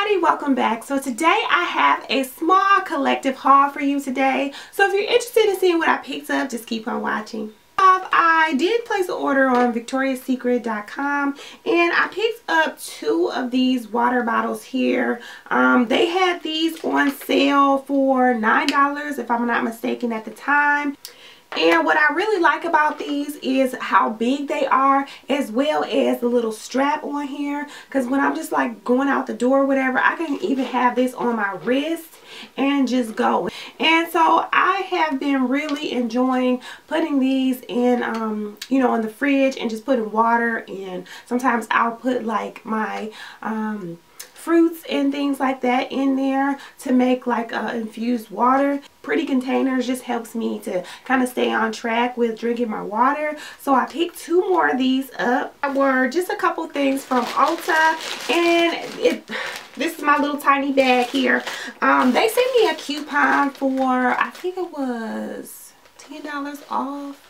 everybody, welcome back. So today I have a small collective haul for you today. So if you're interested in seeing what I picked up, just keep on watching. I did place an order on victoriassecret.com and I picked up 2 of these water bottles here. They had these on sale for $9 if I'm not mistaken at the time. And what I really like about these is how big they are, as well as the little strap on here. Because when I'm just like going out the door or whatever, I can even have this on my wrist and just go. And so I have been really enjoying putting these in, you know, in the fridge and just putting water. And sometimes I'll put like my fruits and things like that in there to make like infused water. Pretty containers just helps me to kind of stay on track with drinking my water. So I picked 2 more of these up. Were just a couple things from Ulta, and this is my little tiny bag here. They sent me a coupon for, I think it was $10 off.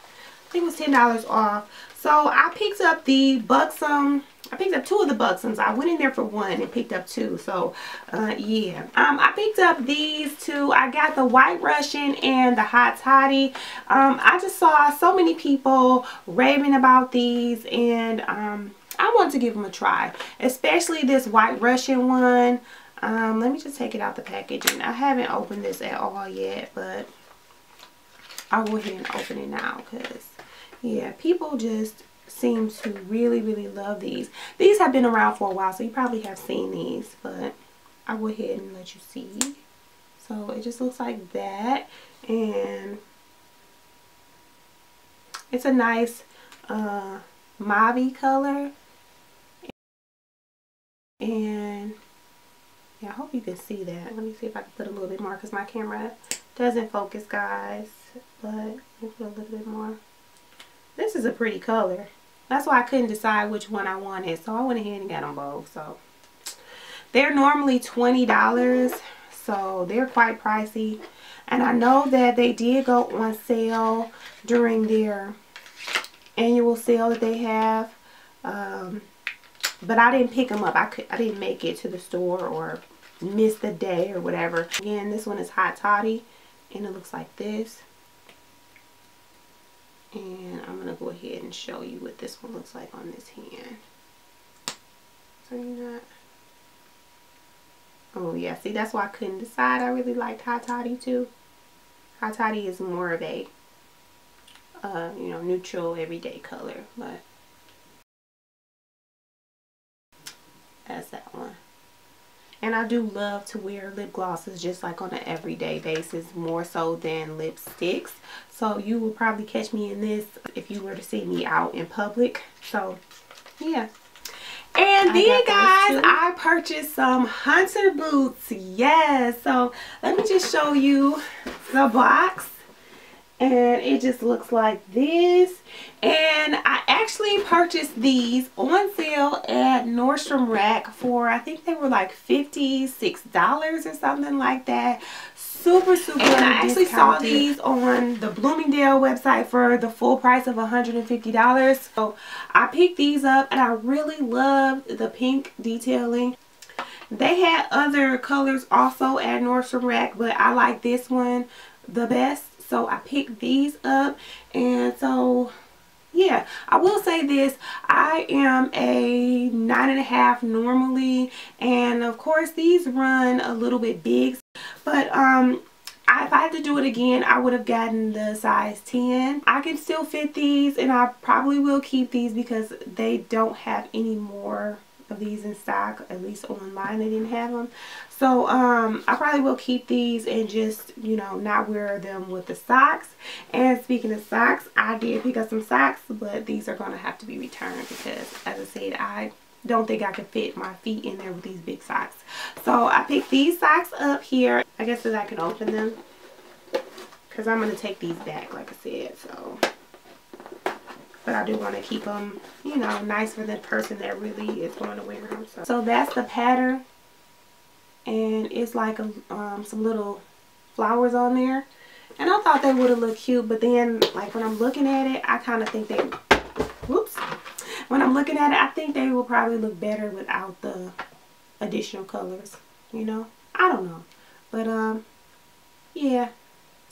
I think it was $10 off. So I picked up the Buxom. I picked up 2 of the Buxoms. I went in there for 1 and picked up 2. So, yeah. I picked up these 2. I got the White Russian and the Hot Toddy. I just saw so many people raving about these, and I wanted to give them a try. Especially this White Russian one. Let me just take it out the packaging. I haven't opened this at all yet, but I'll go ahead and open it now because, yeah, people just seem to really love these. These have been around for a while, so you probably have seen these, but I'll go ahead and let you see. So it just looks like that, and it's a nice mauve color, and yeah, I hope you can see that. Let me see if I can put a little bit more because my camera doesn't focus, guys, but let me put a little bit more. This is a pretty color. That's why I couldn't decide which one I wanted. So I went ahead and got them both. So they're normally $20. So they're quite pricey. And I know that they did go on sale during their annual sale that they have. But I didn't pick them up. I didn't make it to the store or miss the day or whatever. Again, this one is Hot Toddy. And it looks like this. And I'm going to go ahead and show you what this one looks like on this hand. So you're not... Oh yeah, see, that's why I couldn't decide. I really liked Hot Toddy too. Hot Toddy is more of a, you know, neutral everyday color. But that's that one. And I do love to wear lip glosses just like on an everyday basis, more so than lipsticks. So you will probably catch me in this if you were to see me out in public. So yeah. And then guys, I purchased some hunter boots. Yes. So let me just show you the box. And it just looks like this. And I actually purchased these on sale at Nordstrom Rack for, I think they were like $56 or something like that. Super and I actually saw these on the Bloomingdale website for the full price of $150. So I picked these up and I really loved the pink detailing. They had other colors also at Nordstrom Rack, but I like this one the best. So I picked these up, and so yeah, I will say this, I am a 9.5 normally, and of course these run a little bit big, but if I had to do it again, I would have gotten the size 10. I can still fit these, and I probably will keep these because they don't have any more of these in stock. At least online they didn't have them. So I probably will keep these and just, you know, not wear them with the socks. And speaking of socks, I did pick up some socks, but these are going to have to be returned because, as I said, I don't think I could fit my feet in there with these big socks. So I picked these socks up here. I guess that I can open them because I'm going to take these back, like I said. So, but I do want to keep them, you know, nice for the person that really is going to wear them. So that's the pattern. And it's like some little flowers on there. And I thought they would have looked cute. But then, like, when I'm looking at it, I kind of think they... Whoops. When I'm looking at it, I think they will probably look better without the additional colors, you know. I don't know, but yeah.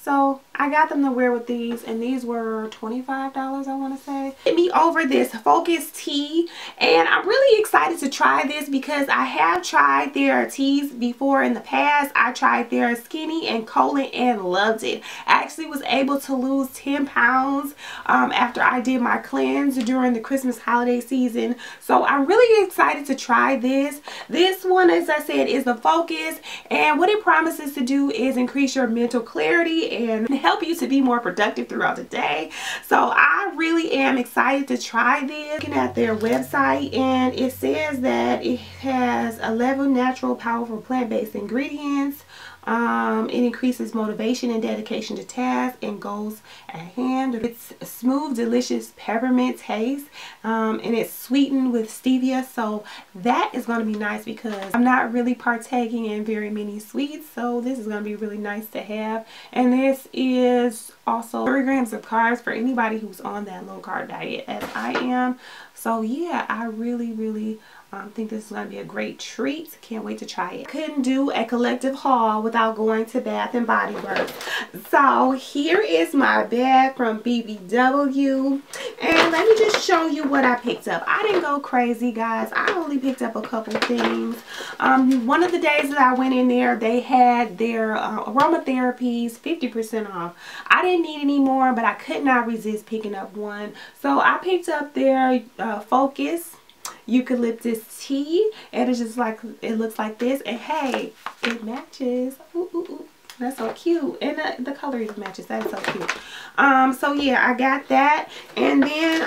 So I got them to wear with these, and these were $25, I want to say. Get me over this Focus tee, and I'm really excited to try this because I have tried their tees before in the past. I tried their skinny and colon and loved it. I actually was able to lose 10 pounds after I did my cleanse during the Christmas holiday season. So I'm really excited to try this. This one, as I said, is the Focus, and what it promises to do is increase your mental clarity and help you to be more productive throughout the day. So I really am excited to try this. Looking at their website, and it says that it has 11 natural, powerful plant-based ingredients. It increases motivation and dedication to tasks and goals at hand. It's a smooth, delicious peppermint taste, and it's sweetened with stevia, so that is going to be nice because I'm not really partaking in very many sweets, so this is going to be really nice to have. And this is also 3 grams of carbs for anybody who's on that low carb diet as I am. So yeah, I really think this is going to be a great treat. Can't wait to try it. Couldn't do a collective haul without going to Bath and Body Works. So here is my bag from BBW. And let me just show you what I picked up. I didn't go crazy, guys. I only picked up a couple things. One of the days that I went in there, they had their aromatherapies 50% off. I didn't need any more, but I could not resist picking up one. So I picked up their Focus eucalyptus tea, and it's just like, it looks like this, and hey, it matches. Ooh, ooh, ooh. That's so cute, and the color even matches. That's so cute. So yeah, I got that, and then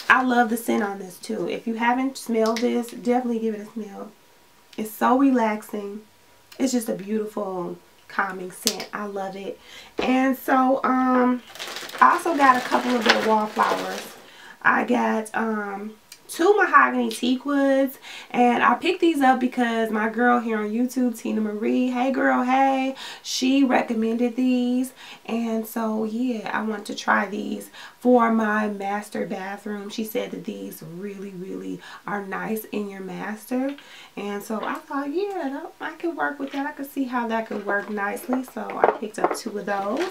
I love the scent on this too. If you haven't smelled this, definitely give it a smell. It's so relaxing. It's just a beautiful calming scent. I love it. And so I also got a couple of their wallflowers. I got 2 mahogany teak woods, and I picked these up because my girl here on YouTube, Tina Marie, hey girl, hey, she recommended these, and so yeah, I want to try these for my master bathroom. She said that these really are nice in your master, and so I thought, yeah, I could work with that. I could see how that could work nicely, so I picked up 2 of those.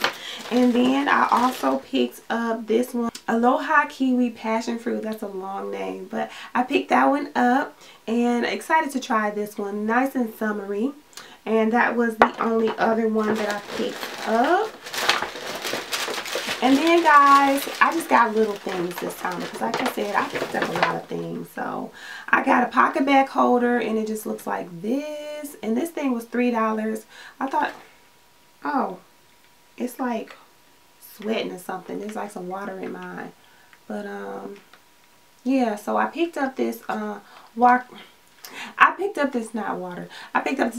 And then I also picked up this one, Aloha Kiwi Passion Fruit. That's a long name, but I picked that one up, and excited to try this one. Nice and summery. And that was the only other one that I picked up. And then, guys, I just got little things this time because, like I said, I picked up a lot of things. So I got a pocket bag holder, and it just looks like this. And this thing was $3. I thought, oh, it's like sweating or something. There's like some water in mine, but yeah, so I picked up this I picked up this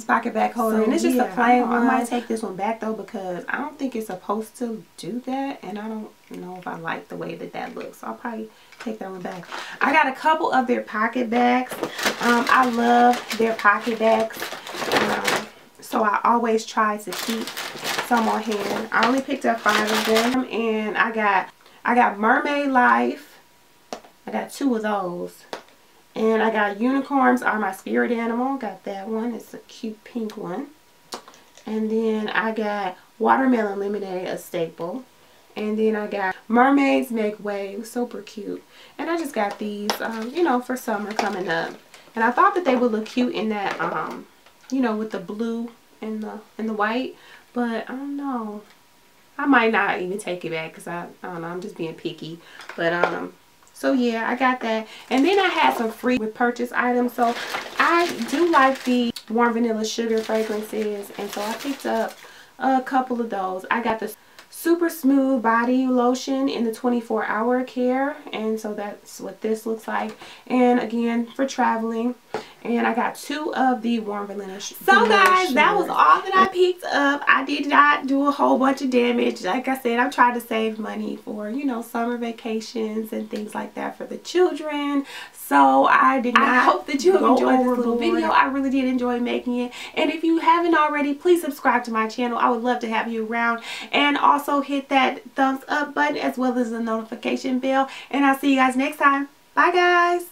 pocket bag holder, so, and it's just a plain one. I might take this one back though because I don't think it's supposed to do that, and I don't know if I like the way that looks, so I'll probably take that one back. I got a couple of their pocket bags. I love their pocket bags, so I always try to keep some on hand. I only picked up 5 of them, and I got Mermaid Life. I got 2 of those, and I got Unicorns Are My Spirit Animal. Got that one. It's a cute pink one. And then I got Watermelon Lemonade, a staple. And then I got Mermaids Make Waves, super cute. And I just got these, you know, for summer coming up. And I thought that they would look cute in that, you know, with the blue and the white. But I don't know. I might not even take it back because I don't know. I'm just being picky. But so yeah, I got that. And then I had some free with purchase items. So I do like the warm vanilla sugar fragrances, and so I picked up a couple of those. I got the super smooth body lotion in the 24-hour care, and so that's what this looks like. And again, for traveling. And I got 2 of the warm vanilla sugar. So guys, that was all that I picked up. I did not do a whole bunch of damage. Like I said, I'm trying to save money for, you know, summer vacations and things like that for the children. So I hope that you have enjoyed this little video. I really did enjoy making it. And if you haven't already, please subscribe to my channel. I would love to have you around. And also hit that thumbs up button as well as the notification bell. And I'll see you guys next time. Bye guys.